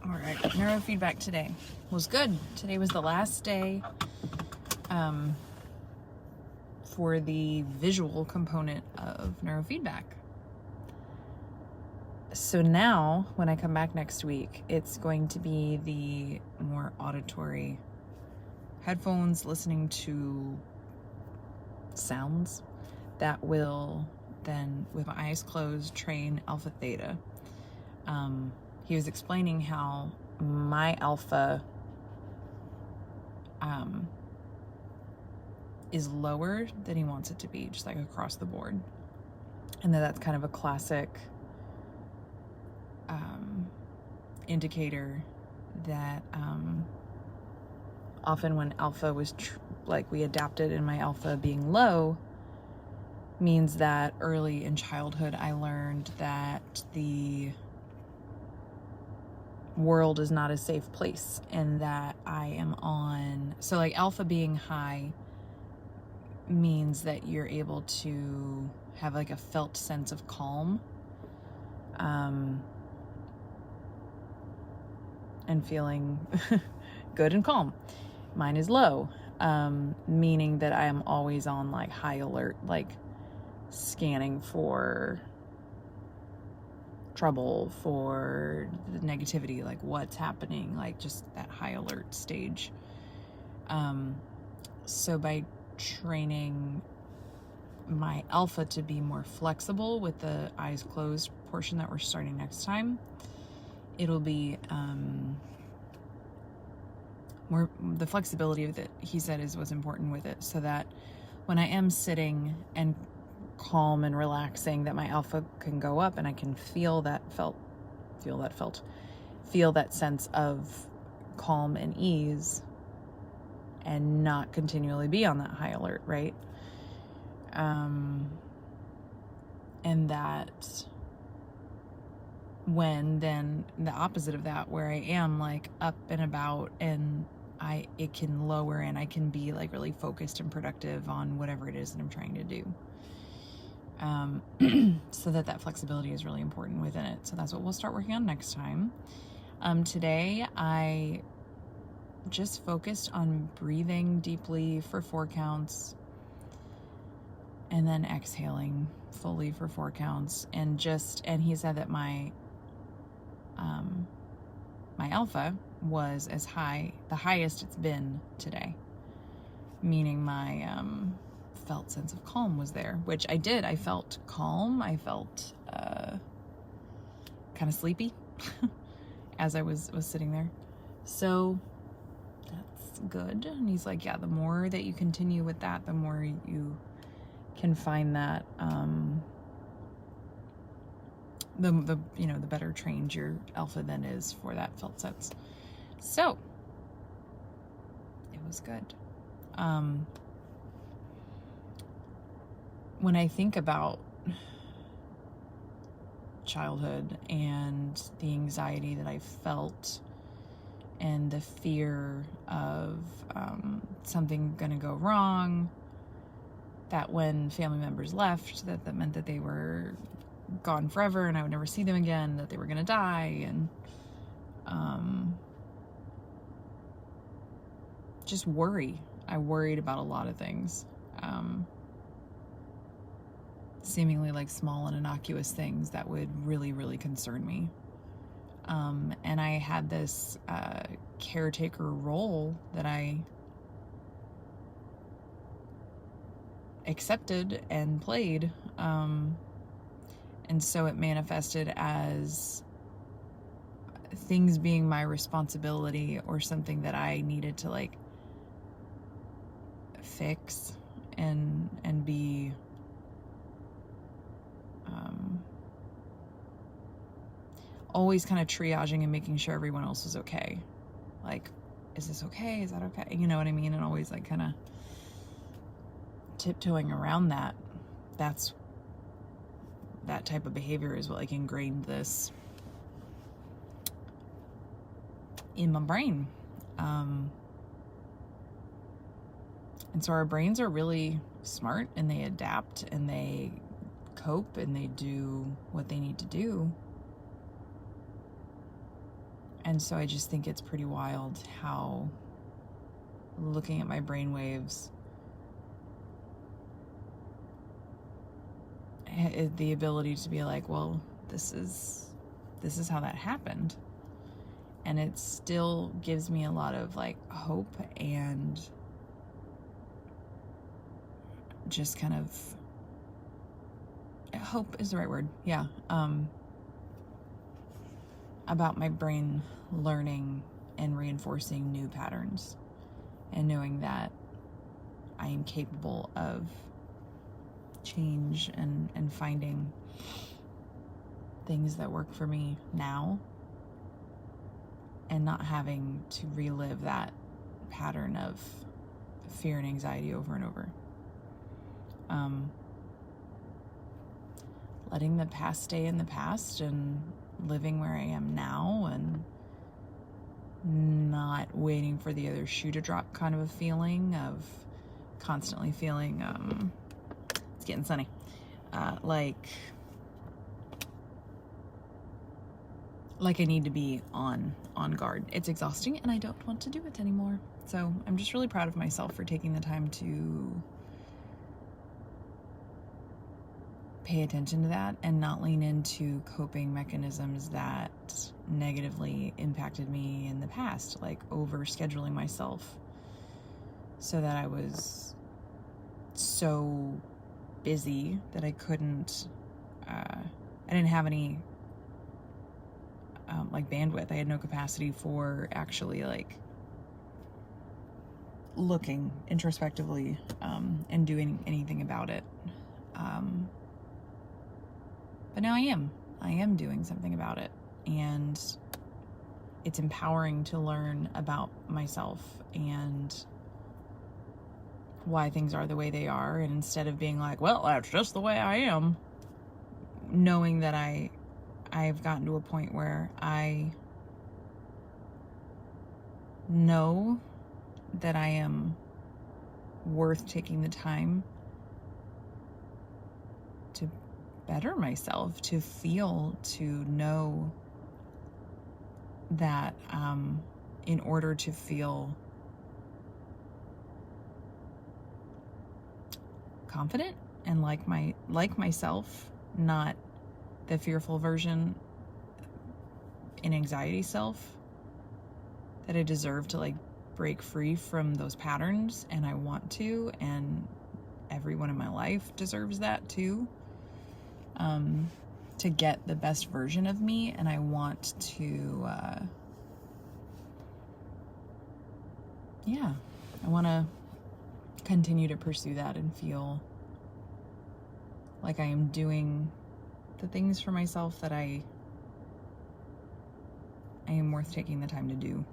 All right, neurofeedback today was good. Today was the last day for the visual component of neurofeedback. So now, when I come back next week, it's going to be the more auditory headphones, listening to sounds that will then, with my eyes closed, train alpha theta. He was explaining how my alpha is lower than he wants it to be, just like across the board. And that's kind of a classic indicator that often when alpha was we adapted in my alpha being low, means that early in childhood I learned that the world is not a safe place, and that I am on, so like alpha being high means that you're able to have like a felt sense of calm and feeling good and calm. Mine is low, meaning that I am always on like high alert, like scanning for trouble, for the negativity, like what's happening, like just that high alert stage. So by training my alpha to be more flexible with the eyes closed portion that we're starting next time, it'll be more, the flexibility of it, he said, is what's important with it, so that when I am sitting and calm and relaxing, that my alpha can go up and I can feel that sense of calm and ease, and not continually be on that high alert, right? And that when then the opposite of that, where I am like up and about and it can lower and I can be like really focused and productive on whatever it is that I'm trying to do. So that flexibility is really important within it. So that's what we'll start working on next time. Today I just focused on breathing deeply for 4 counts and then exhaling fully for 4 counts, and he said that my alpha was the highest it's been today, meaning my felt sense of calm was there, which I did. I felt calm. I felt kind of sleepy as I was sitting there. So that's good. And he's like, yeah, the more that you continue with that, the more you can find that the better trained your alpha then is for that felt sense. So it was good. When I think about childhood and the anxiety that I felt and the fear of something gonna go wrong, that when family members left, that meant that they were gone forever and I would never see them again, that they were gonna die, and just worry. I worried about a lot of things, seemingly like small and innocuous things that would really, really concern me. And I had this caretaker role that I accepted and played, and so it manifested as things being my responsibility or something that I needed to like fix and be always kind of triaging and making sure everyone else was okay. Like, is this okay? Is that okay? You know what I mean? And always like kind of tiptoeing around that. That type of behavior is what like ingrained this in my brain. And so our brains are really smart, and they adapt and they cope and they do what they need to do. And so I just think it's pretty wild how looking at my brainwaves, the ability to be like, well, this is how that happened. And it still gives me a lot of like hope and just kind of, hope is the right word. Yeah. About my brain learning and reinforcing new patterns and knowing that I am capable of change and finding things that work for me now and not having to relive that pattern of fear and anxiety over and over. Letting the past stay in the past and living where I am now and not waiting for the other shoe to drop kind of a feeling of constantly feeling, it's getting sunny, like I need to be on guard. It's exhausting and I don't want to do it anymore. So I'm just really proud of myself for taking the time to pay attention to that and not lean into coping mechanisms that negatively impacted me in the past, like over scheduling myself so that I was so busy that I couldn't, I didn't have any like bandwidth. I had no capacity for actually like looking introspectively and doing anything about it. But now I am doing something about it, and it's empowering to learn about myself and why things are the way they are. And instead of being like, well, that's just the way I am, knowing that I've gotten to a point where I know that I am worth taking the time to better myself, to feel, to know that in order to feel confident and like myself, not the fearful version and anxiety self, that I deserve to like break free from those patterns, and I want to, and everyone in my life deserves that too, to get the best version of me. And I want to I want to continue to pursue that and feel like I am doing the things for myself that I am worth taking the time to do.